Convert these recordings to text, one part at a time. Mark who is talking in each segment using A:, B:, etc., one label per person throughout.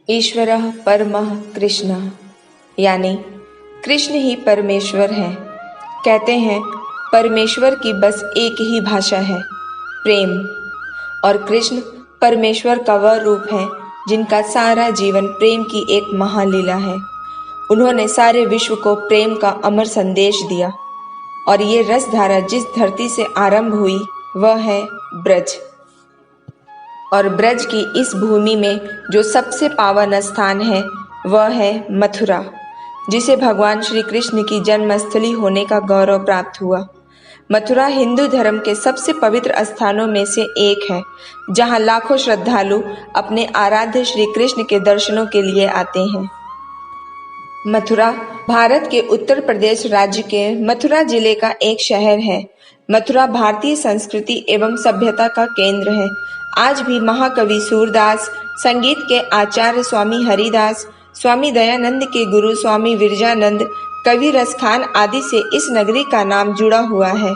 A: ईश्वरः परमः कृष्णः, यानी कृष्ण ही परमेश्वर है। कहते हैं परमेश्वर की बस एक ही भाषा है, प्रेम। और कृष्ण परमेश्वर का वह रूप है जिनका सारा जीवन प्रेम की एक महालीला है। उन्होंने सारे विश्व को प्रेम का अमर संदेश दिया और ये रसधारा जिस धरती से आरंभ हुई वह है ब्रज। और ब्रज की इस भूमि में जो सबसे पावन स्थान है वह है मथुरा, जिसे भगवान श्री कृष्ण की जन्मस्थली होने का गौरव प्राप्त हुआ। मथुरा हिंदू धर्म के सबसे पवित्र स्थानों में से एक है, जहां लाखों श्रद्धालु अपने आराध्य श्री कृष्ण के दर्शनों के लिए आते हैं। मथुरा भारत के उत्तर प्रदेश राज्य के मथुरा जिले का एक शहर है। मथुरा भारतीय संस्कृति एवं सभ्यता का केंद्र है। आज भी महाकवि सूरदास, संगीत के आचार्य स्वामी हरिदास, स्वामी दयानंद के गुरु स्वामी विरजानंद, कवि रसखान आदि से इस नगरी का नाम जुड़ा हुआ है।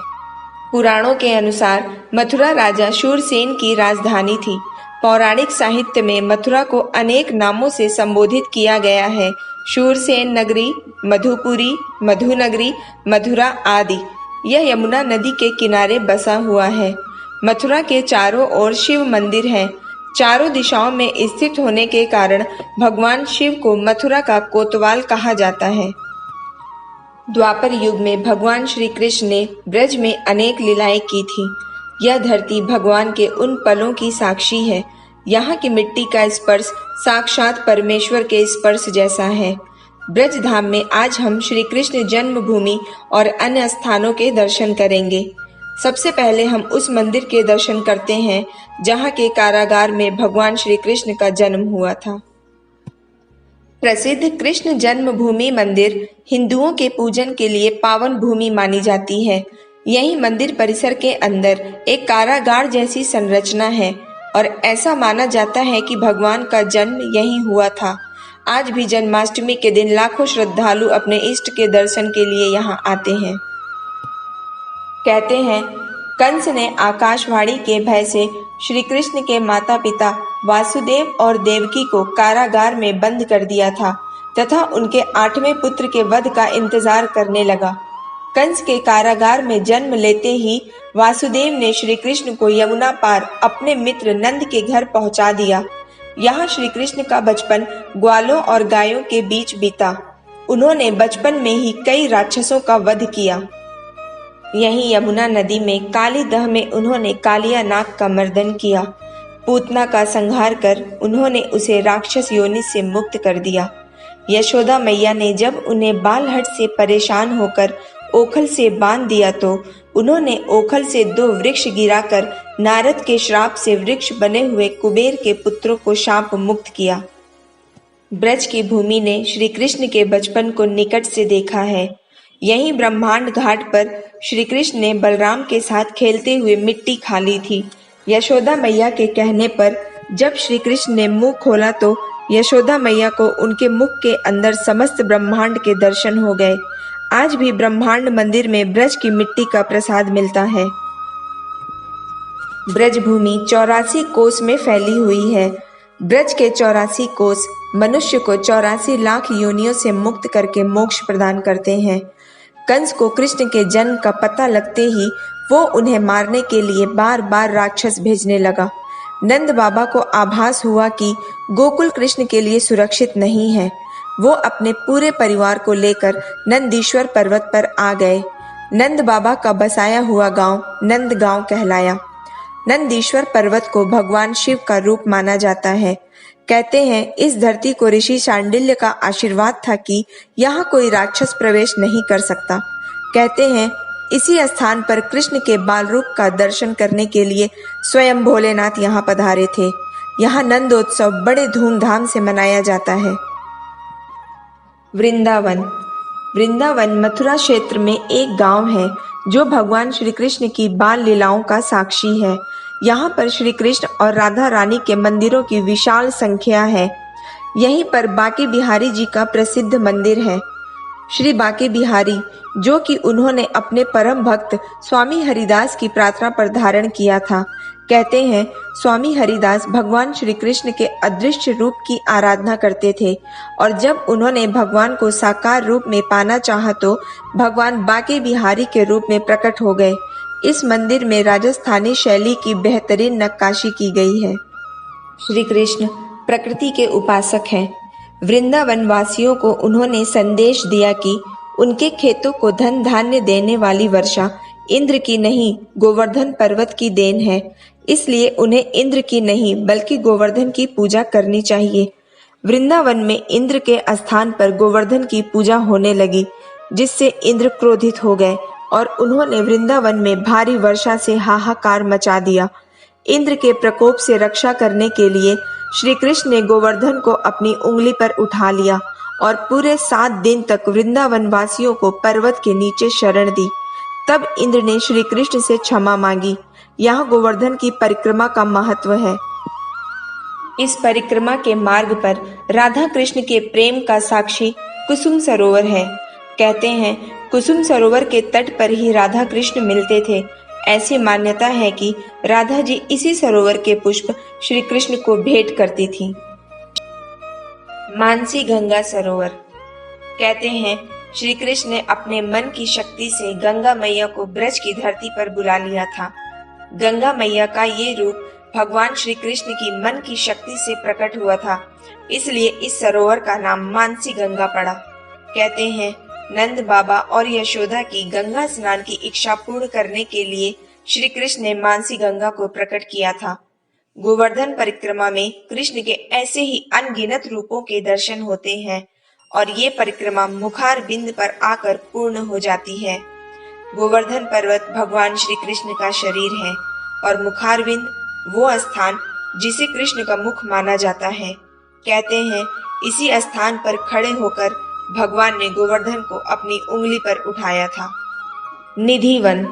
A: पुराणों के अनुसार मथुरा राजा शूरसेन की राजधानी थी। पौराणिक साहित्य में मथुरा को अनेक नामों से संबोधित किया गया है। शूरसेन नगरी, मधुपुरी, मधुनगरी, मथुरा आदि। यह यमुना नदी के किनारे बसा हुआ है। मथुरा के चारों ओर शिव मंदिर हैं। चारों दिशाओं में स्थित होने के कारण भगवान शिव को मथुरा का कोतवाल कहा जाता है। द्वापर युग में भगवान श्री कृष्ण ने ब्रज में अनेक लीलाएं की थी। यह धरती भगवान के उन पलों की साक्षी है। यहाँ की मिट्टी का स्पर्श साक्षात परमेश्वर के स्पर्श जैसा है। ब्रज धाम में आज हम श्री कृष्ण जन्मभूमि और अन्य स्थानों के दर्शन करेंगे। सबसे पहले हम उस मंदिर के दर्शन करते हैं जहाँ के कारागार में भगवान श्री कृष्ण का जन्म हुआ था। प्रसिद्ध कृष्ण जन्मभूमि मंदिर हिंदुओं के पूजन के लिए पावन भूमि मानी जाती है। यही मंदिर परिसर के अंदर एक कारागार जैसी संरचना है और ऐसा माना जाता है कि भगवान का जन्म यहीं हुआ था। आज भी जन्माष्टमी के दिन लाखों श्रद्धालु अपने इष्ट के दर्शन के लिए यहाँ आते हैं। कहते हैं कंस ने आकाशवाणी के भय से श्री कृष्ण के माता पिता वासुदेव और देवकी को कारागार में बंद कर दिया था तथा उनके 8वें पुत्र के वध का इंतजार करने लगा। कंस के कारागार में जन्म लेते ही वासुदेव ने श्री कृष्ण को यमुना पार अपने मित्र नंद के घर पहुंचा दिया। यहाँ श्री कृष्ण का बचपन ग्वालों और गायों के बीच बीता। उन्होंने बचपन में ही कई राक्षसों का वध किया। यहीं यमुना नदी में काली दह में उन्होंने कालिया नाग का मर्दन किया। पूतना का संहार कर उन्होंने उसे राक्षस योनि से मुक्त कर दिया। यशोदा मैया ने जब उन्हें बालहट से परेशान होकर ओखल से बांध दिया तो उन्होंने ओखल से 2 वृक्ष गिराकर नारद के श्राप से वृक्ष बने हुए कुबेर के पुत्रों को शाप मुक्त किया। ब्रज की भूमि ने श्री कृष्ण के बचपन को निकट से देखा है। यहीं ब्रह्मांड घाट पर श्री कृष्ण ने बलराम के साथ खेलते हुए मिट्टी खा ली थी। यशोदा मैया के कहने पर जब श्री कृष्ण ने मुंह खोला तो यशोदा मैया को उनके मुख के अंदर समस्त ब्रह्मांड के दर्शन हो गए। आज भी ब्रह्मांड मंदिर में ब्रज की मिट्टी का प्रसाद मिलता है। ब्रज भूमि 84 कोस में फैली हुई है। ब्रज के 84 कोस मनुष्य को 84 लाख योनियों से मुक्त करके मोक्ष प्रदान करते हैं। कंस को कृष्ण के जन्म का पता लगते ही वो उन्हें मारने के लिए बार बार राक्षस भेजने लगा। नंद बाबा को आभास हुआ कि गोकुल कृष्ण के लिए सुरक्षित नहीं है। वो अपने पूरे परिवार को लेकर नंदीश्वर पर्वत पर आ गए। नंद बाबा का बसाया हुआ गांव नंद गांव कहलाया। नंदीश्वर पर्वत को भगवान शिव का रूप माना जाता है। कहते हैं इस धरती को ऋषि शांडिल्य का आशीर्वाद था कि यहाँ कोई राक्षस प्रवेश नहीं कर सकता। कहते हैं इसी स्थान पर कृष्ण के बाल रूप का दर्शन करने के लिए स्वयं भोलेनाथ यहाँ पधारे थे। यहाँ नंदोत्सव बड़े धूमधाम से मनाया जाता है। वृंदावन। वृंदावन मथुरा क्षेत्र में एक गांव है जो भगवान श्री कृष्ण की बाल लीलाओं का साक्षी है। यहाँ पर श्री कृष्ण और राधा रानी के मंदिरों की विशाल संख्या है। यहीं पर बांके बिहारी जी का प्रसिद्ध मंदिर है। श्री बांके बिहारी, जो कि उन्होंने अपने परम भक्त स्वामी हरिदास की प्रार्थना पर धारण किया था। कहते हैं स्वामी हरिदास भगवान श्री कृष्ण के अदृश्य रूप की आराधना करते थे और जब उन्होंने भगवान को साकार रूप में पाना चाहा तो भगवान बांके बिहारी के रूप में प्रकट हो गए। इस मंदिर में राजस्थानी शैली की बेहतरीन नक्काशी की गई है। श्री कृष्ण प्रकृति के उपासक हैं। वृंदावन वासियों को उन्होंने संदेश दिया कि उनके खेतों को धन धान्य देने वाली वर्षा इंद्र की नहीं, गोवर्धन पर्वत की देन है। इसलिए उन्हें इंद्र की नहीं बल्कि गोवर्धन की पूजा करनी चाहिए। वृंदावन में इंद्र के स्थान पर गोवर्धन की पूजा होने लगी, जिससे इंद्र क्रोधित हो गए और उन्होंने वृंदावन में भारी वर्षा से हाहाकार मचा दिया। इंद्र के प्रकोप से रक्षा करने के लिए श्री कृष्ण ने गोवर्धन को अपनी उंगली पर उठा लिया और पूरे 7 दिन तक वृंदावन वासियों को पर्वत के नीचे शरण दी। तब इंद्र ने श्री कृष्ण से क्षमा मांगी। यहाँ गोवर्धन की परिक्रमा का महत्व है। इस परिक्रमा के मार्ग पर राधा कृष्ण के प्रेम का साक्षी कुसुम सरोवर है। कहते हैं कुसुम सरोवर के तट पर ही राधा कृष्ण मिलते थे। ऐसी मान्यता है कि राधा जी इसी सरोवर के पुष्प श्री कृष्ण को भेंट करती थी। मानसी गंगा सरोवर। कहते हैं श्री कृष्ण ने अपने मन की शक्ति से गंगा मैया को ब्रज की धरती पर बुला लिया था। गंगा मैया का ये रूप भगवान श्री कृष्ण की मन की शक्ति से प्रकट हुआ था, इसलिए इस सरोवर का नाम मानसी गंगा पड़ा। कहते हैं नंद बाबा और यशोदा की गंगा स्नान की इच्छा पूर्ण करने के लिए श्री कृष्ण ने मानसी गंगा को प्रकट किया था। गोवर्धन परिक्रमा में कृष्ण के ऐसे ही अनगिनत रूपों के दर्शन होते हैं और ये परिक्रमा मुखार बिंद पर आकर पूर्ण हो जाती है। गोवर्धन पर्वत भगवान श्री कृष्ण का शरीर है और मुखार बिंद वो स्थान जिसे कृष्ण का मुख माना जाता है। कहते हैं इसी स्थान पर खड़े होकर भगवान ने गोवर्धन को अपनी उंगली पर उठाया था। निधि वन।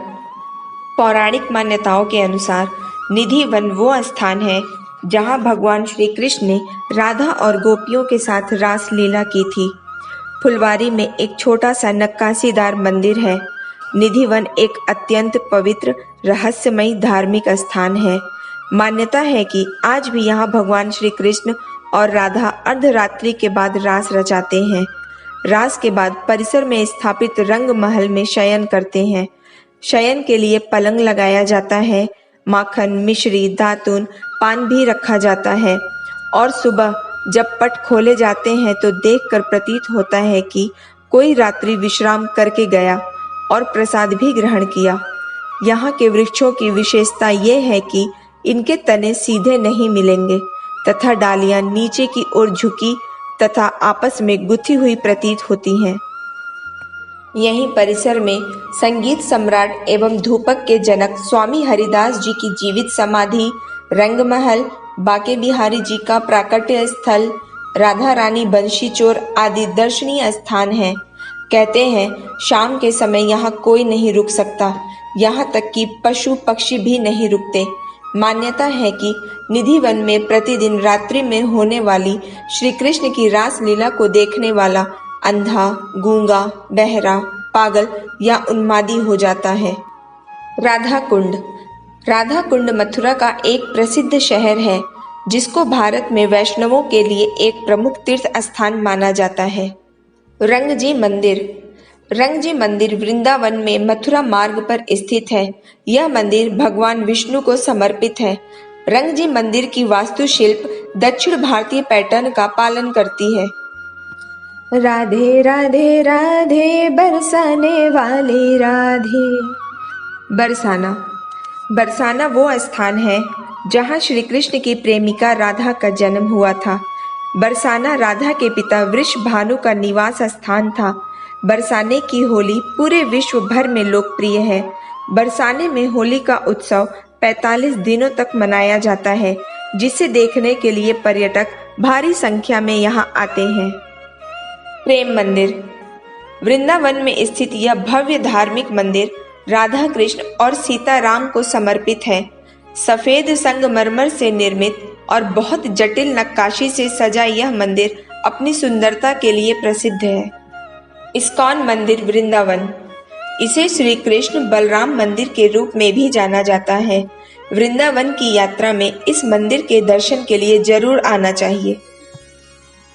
A: पौराणिक मान्यताओं के अनुसार निधि वन वो स्थान है जहां भगवान श्री कृष्ण ने राधा और गोपियों के साथ रास लीला की थी। फुलवारी में एक छोटा सा नक्काशीदार मंदिर है। निधि वन एक अत्यंत पवित्र रहस्यमयी धार्मिक स्थान है। मान्यता है कि आज भी यहाँ भगवान श्री कृष्ण और राधा अर्धरात्रि के बाद रास रचाते हैं। रास के बाद परिसर में स्थापित रंग महल में शयन करते हैं। शयन के लिए पलंग लगाया जाता है। माखन, मिश्री, दातून, पान भी रखा जाता है और सुबह जब पट खोले जाते हैं तो देखकर प्रतीत होता है कि कोई रात्रि विश्राम करके गया और प्रसाद भी ग्रहण किया। यहाँ के वृक्षों की विशेषता ये है कि इनके तने सीधे नहीं मिलेंगे तथा डालियां नीचे की ओर झुकी तथा आपस में गुथी हुई प्रतीत होती हैं। यहीं परिसर में संगीत सम्राट एवं धूपक के जनक स्वामी हरिदास जी की जीवित समाधि, रंगमहल, बांके बिहारी जी का प्राकट्य स्थल, राधा रानी बंशी चोर आदि दर्शनीय स्थान हैं। कहते हैं शाम के समय यहाँ कोई नहीं रुक सकता, यहाँ तक कि पशु पक्षी भी नहीं रुकते। मान्यता है कि निधि वन में प्रतिदिन रात्रि में होने वाली श्री कृष्ण की रास लीला को देखने वाला अंधा, गूंगा, बहरा, पागल या उन्मादी हो जाता है। राधा कुंड। राधा कुंड मथुरा का एक प्रसिद्ध शहर है जिसको भारत में वैष्णवों के लिए एक प्रमुख तीर्थ स्थान माना जाता है। रंगजी मंदिर। रंगजी मंदिर वृंदावन में मथुरा मार्ग पर स्थित है। यह मंदिर भगवान विष्णु को समर्पित है। रंगजी मंदिर की वास्तुशिल्प दक्षिण भारतीय पैटर्न का पालन करती है। राधे राधे राधे बरसाने वाले राधे। बरसाना। बरसाना वो स्थान है जहाँ श्री कृष्ण की प्रेमिका राधा का जन्म हुआ था। बरसाना राधा के पिता वृषभानु का निवास स्थान था। बरसाने की होली पूरे विश्व भर में लोकप्रिय है। बरसाने में होली का उत्सव 45 दिनों तक मनाया जाता है, जिसे देखने के लिए पर्यटक भारी संख्या में यहाँ आते हैं। प्रेम मंदिर। वृंदावन में स्थित यह भव्य धार्मिक मंदिर राधा कृष्ण और सीताराम को समर्पित है। सफेद संगमरमर से निर्मित और बहुत जटिल नक्काशी से सजा यह मंदिर अपनी सुंदरता के लिए प्रसिद्ध है। इस्कॉन मंदिर वृंदावन। इसे श्री कृष्ण बलराम मंदिर के रूप में भी जाना जाता है। वृंदावन की यात्रा में इस मंदिर के दर्शन के लिए जरूर आना चाहिए।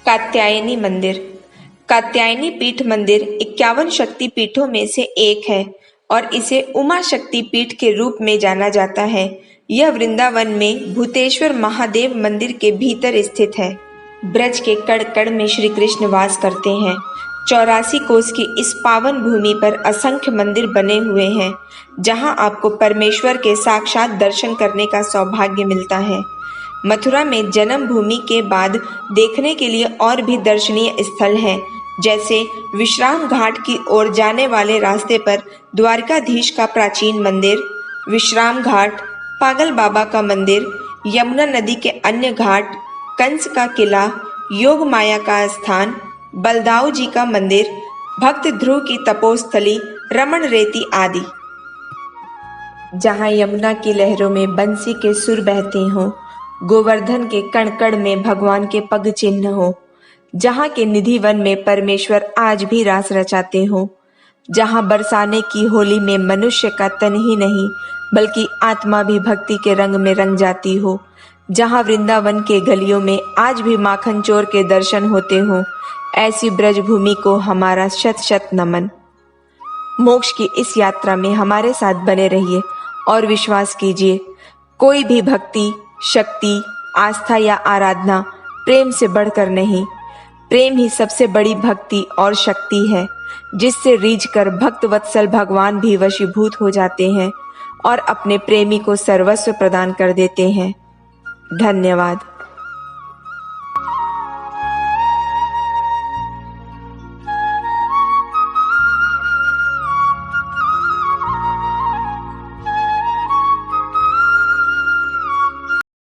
A: कात्यायनी मंदिर। कात्यायनी पीठ मंदिर 51 शक्ति पीठों में से एक है और इसे उमा शक्ति पीठ के रूप में जाना जाता है। यह वृंदावन में भूतेश्वर महादेव मंदिर के भीतर स्थित है। ब्रज के कण कण में श्री कृष्ण वास करते हैं। 84 कोस की इस पावन भूमि पर असंख्य मंदिर बने हुए हैं, जहां आपको परमेश्वर के साक्षात दर्शन करने का सौभाग्य मिलता है। मथुरा में जन्म भूमि के बाद देखने के लिए और भी दर्शनीय स्थल हैं, जैसे विश्राम घाट की ओर जाने वाले रास्ते पर द्वारकाधीश का प्राचीन मंदिर, विश्राम घाट, पागल बाबा का मंदिर, यमुना नदी के अन्य घाट, कंस का किला, योग माया का स्थान, बलदाऊ जी का मंदिर, भक्त ध्रुव की तपोस्थली, रमण रेती आदि। जहाँ यमुना की लहरों में बंसी के सुर बहते हों, गोवर्धन के कण कण में भगवान के पग चिन्ह हो, जहाँ के निधि वन में परमेश्वर आज भी रास रचाते हो, जहाँ बरसाने की होली में मनुष्य का तन ही नहीं बल्कि आत्मा भी भक्ति के रंग में रंग जाती हो, जहाँ वृंदावन के गलियों में आज भी माखन चोर के दर्शन होते हो, ऐसी ब्रजभूमि को हमारा शत शत नमन। मोक्ष की इस यात्रा में हमारे साथ बने रहिए और विश्वास कीजिए, कोई भी भक्ति, शक्ति, आस्था या आराधना प्रेम से बढ़कर नहीं। प्रेम ही सबसे बड़ी भक्ति और शक्ति है, जिससे रीझकर भक्त वत्सल भगवान भी वशीभूत हो जाते हैं और अपने प्रेमी को सर्वस्व प्रदान कर देते हैं। धन्यवाद।